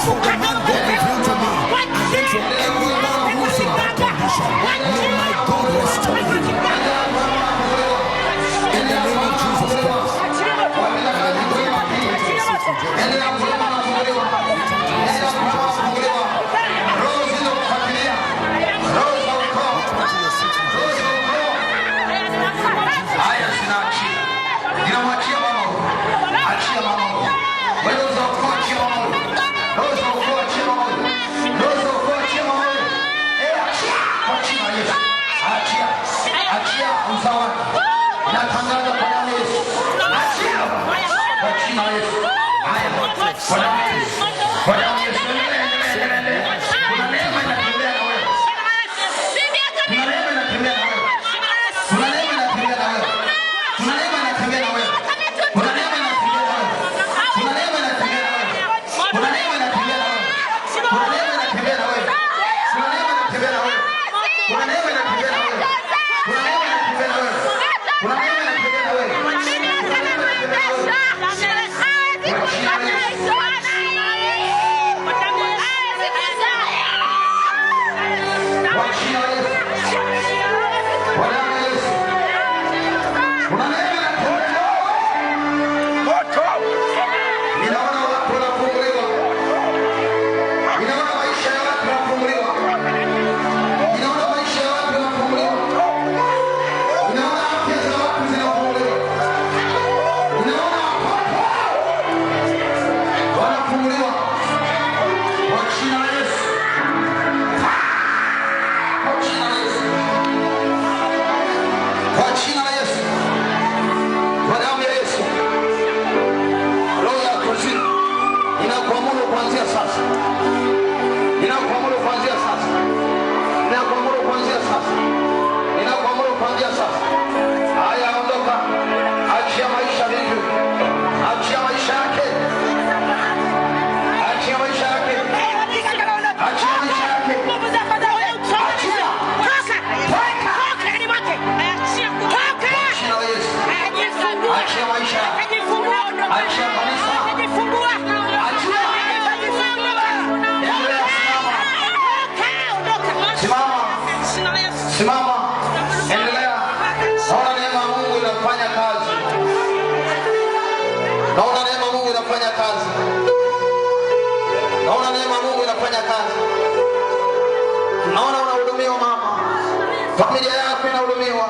For the man God revealed to me, and then from everyone who's in that condition, may my God restore you. In the name of Jesus Christ. Simama, endelea. Naona neema ya Mungu inafanya kazi. Naona neema ya Mungu inafanya kazi. Naona neema ya Mungu inafanya kazi. Naona unahudumiwa mama. Familia yako inahudumiwa.